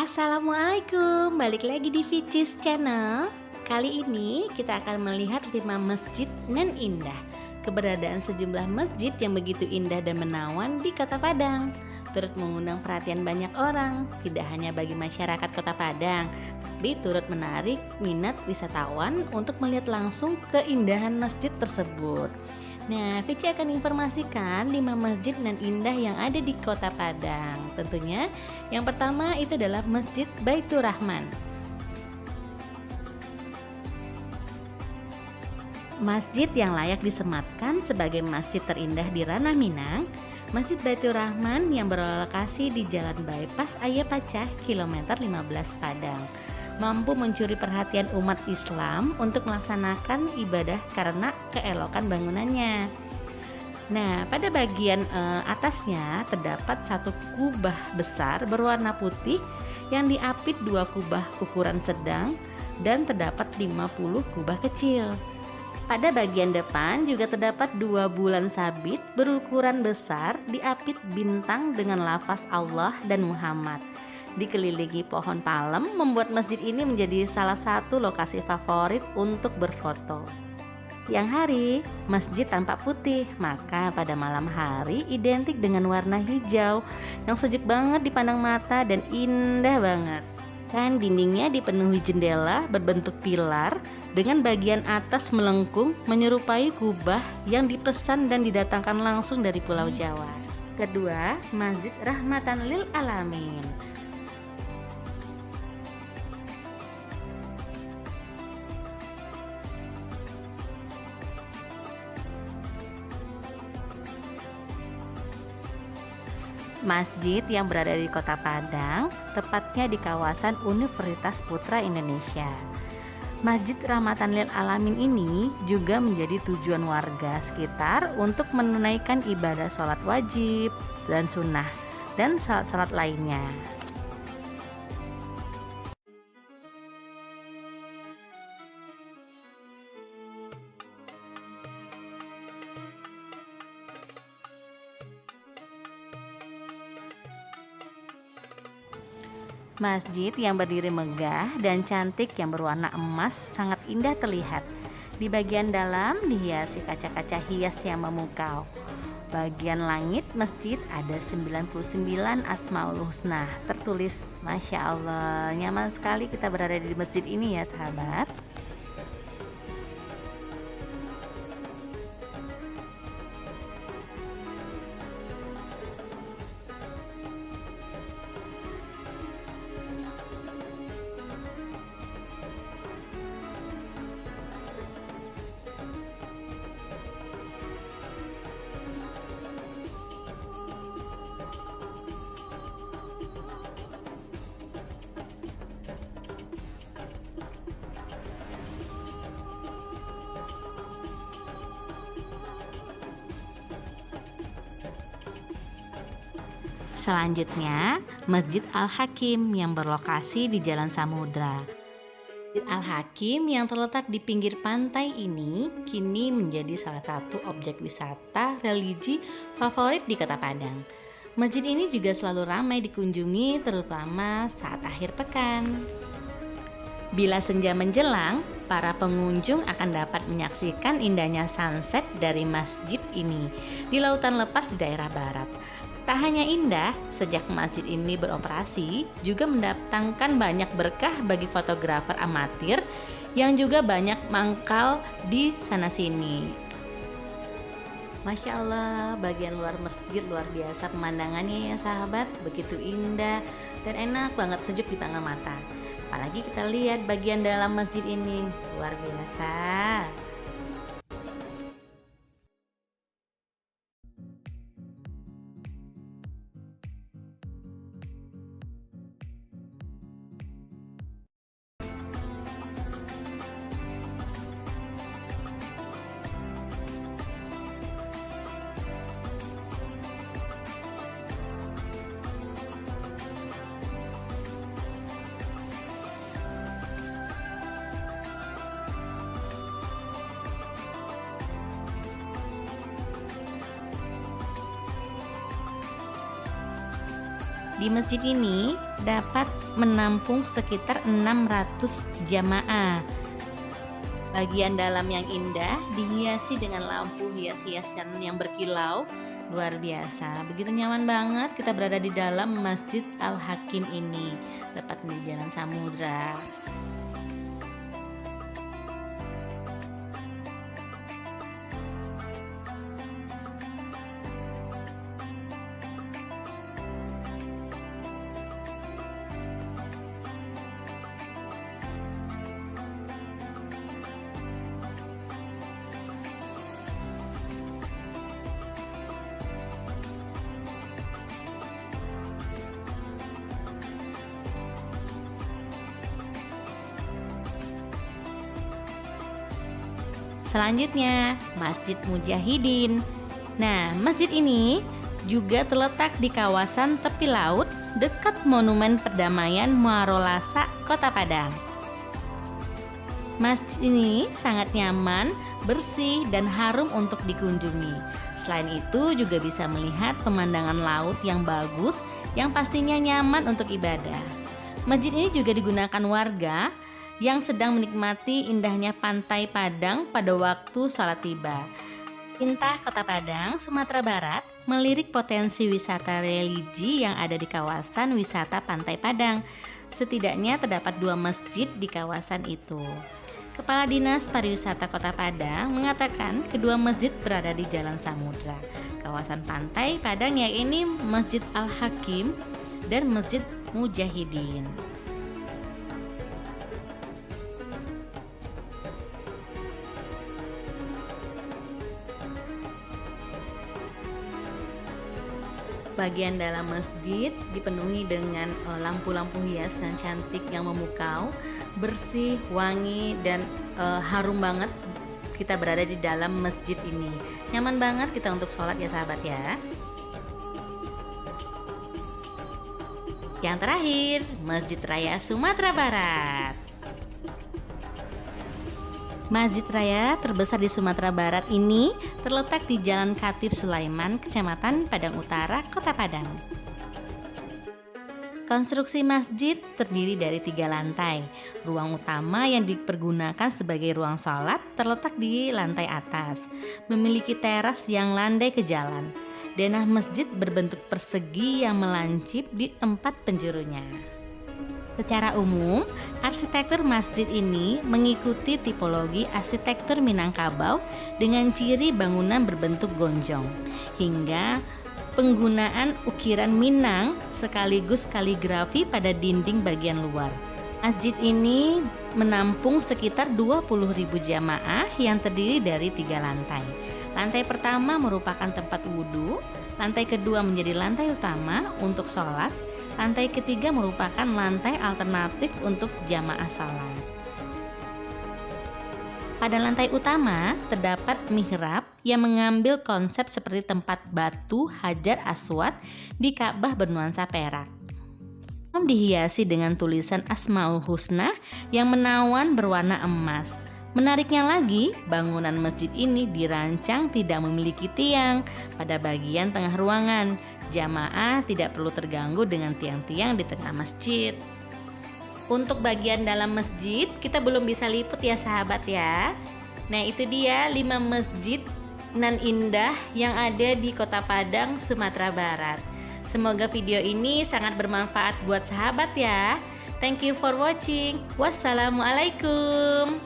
Assalamualaikum, balik lagi di Vicis Channel. Kali ini kita akan melihat 5 masjid nan indah. Keberadaan sejumlah masjid yang begitu indah dan menawan di Kota Padang turut mengundang perhatian banyak orang, tidak hanya bagi masyarakat Kota Padang, tapi turut menarik minat wisatawan untuk melihat langsung keindahan masjid tersebut. Nah, Vici akan informasikan 5 masjid nan indah yang ada di Kota Padang. Tentunya yang pertama itu adalah Masjid Baitur Rahman. Masjid yang layak disematkan sebagai masjid terindah di Ranah Minang, Masjid Baitur Rahman yang berlokasi di Jalan Bypass Ayapacah, kilometer 15 Padang, mampu mencuri perhatian umat Islam untuk melaksanakan ibadah karena keelokan bangunannya. Nah, pada bagian atasnya terdapat satu kubah besar berwarna putih yang diapit 2 kubah ukuran sedang dan terdapat 50 kubah kecil. Pada bagian depan juga terdapat 2 bulan sabit berukuran besar diapit bintang dengan lafaz Allah dan Muhammad. Dikelilingi pohon palem membuat masjid ini menjadi salah satu lokasi favorit untuk berfoto. Siang hari, masjid tampak putih, maka pada malam hari identik dengan warna hijau yang sejuk banget dipandang mata dan indah banget. Dan dindingnya dipenuhi jendela berbentuk pilar dengan bagian atas melengkung menyerupai kubah yang dipesan dan didatangkan langsung dari Pulau Jawa. Kedua, Masjid Rahmatan Lil Alamin. Masjid yang berada di Kota Padang, tepatnya di kawasan Universitas Putra Indonesia. Masjid Rahmatan Lil Alamin ini juga menjadi tujuan warga sekitar untuk menunaikan ibadah sholat wajib dan sunnah dan salat-salat lainnya. Masjid yang berdiri megah dan cantik yang berwarna emas sangat indah terlihat. Di bagian dalam dihiasi kaca-kaca hias yang memukau. Bagian langit masjid ada 99 Asmaul Husna tertulis. Masya Allah, nyaman sekali kita berada di masjid ini ya sahabat. Selanjutnya, Masjid Al-Hakim yang berlokasi di Jalan Samudra. Masjid Al-Hakim yang terletak di pinggir pantai ini kini menjadi salah satu objek wisata religi favorit di Kota Padang. Masjid ini juga selalu ramai dikunjungi terutama saat akhir pekan. Bila senja menjelang, para pengunjung akan dapat menyaksikan indahnya sunset dari masjid ini di lautan lepas di daerah barat. Tak hanya indah, sejak masjid ini beroperasi juga mendatangkan banyak berkah bagi fotografer amatir yang juga banyak mangkal di sana-sini. Masya Allah, bagian luar masjid luar biasa pemandangannya ya sahabat, begitu indah dan enak banget, sejuk dipandang mata. Apalagi kita lihat bagian dalam masjid ini, luar biasa. Di masjid ini dapat menampung sekitar 600 jamaah. Bagian dalam yang indah dihiasi dengan lampu hias-hiasan yang berkilau, luar biasa. Begitu nyaman banget kita berada di dalam Masjid Al-Hakim ini, tepat di Jalan Samudra. Selanjutnya, Masjid Mujahidin. Nah, masjid ini juga terletak di kawasan tepi laut dekat Monumen Perdamaian Muaro Lasa, Kota Padang. Masjid ini sangat nyaman, bersih, dan harum untuk dikunjungi. Selain itu juga bisa melihat pemandangan laut yang bagus yang pastinya nyaman untuk ibadah. Masjid ini juga digunakan warga yang sedang menikmati indahnya pantai Padang pada waktu sholat tiba. Pemerintah Kota Padang, Sumatera Barat melirik potensi wisata religi yang ada di kawasan wisata Pantai Padang. Setidaknya terdapat 2 masjid di kawasan itu. Kepala Dinas Pariwisata Kota Padang mengatakan kedua masjid berada di Jalan Samudra, kawasan Pantai Padang, yaitu Masjid Al-Hakim dan Masjid Mujahidin. Bagian dalam masjid dipenuhi dengan lampu-lampu hias dan cantik yang memukau, bersih, wangi, dan harum banget kita berada di dalam masjid ini. Nyaman banget kita untuk sholat ya sahabat ya. Yang terakhir, Masjid Raya Sumatera Barat. Masjid Raya terbesar di Sumatera Barat ini terletak di Jalan Khatib Sulaiman, Kecamatan Padang Utara, Kota Padang. Konstruksi masjid terdiri dari 3 lantai. Ruang utama yang dipergunakan sebagai ruang sholat terletak di lantai atas, memiliki teras yang landai ke jalan. Denah masjid berbentuk persegi yang melancip di 4 penjurunya. Secara umum, arsitektur masjid ini mengikuti tipologi arsitektur Minangkabau dengan ciri bangunan berbentuk gonjong, hingga penggunaan ukiran Minang sekaligus kaligrafi pada dinding bagian luar. Masjid ini menampung sekitar 20.000 jamaah yang terdiri dari 3 lantai. Lantai pertama merupakan tempat wudhu, lantai kedua menjadi lantai utama untuk sholat, lantai ketiga merupakan lantai alternatif untuk jamaah salat. Pada lantai utama terdapat mihrab yang mengambil konsep seperti tempat batu Hajar Aswad di Ka'bah bernuansa perak. Dihiasi dengan tulisan Asmaul Husna yang menawan berwarna emas. Menariknya lagi, bangunan masjid ini dirancang tidak memiliki tiang pada bagian tengah ruangan. Jamaah tidak perlu terganggu dengan tiang-tiang di tengah masjid. Untuk bagian dalam masjid kita belum bisa liput ya sahabat ya. Nah itu dia 5 masjid nan indah yang ada di Kota Padang, Sumatera Barat. Semoga video ini sangat bermanfaat buat sahabat ya. Thank you for watching. Wassalamualaikum.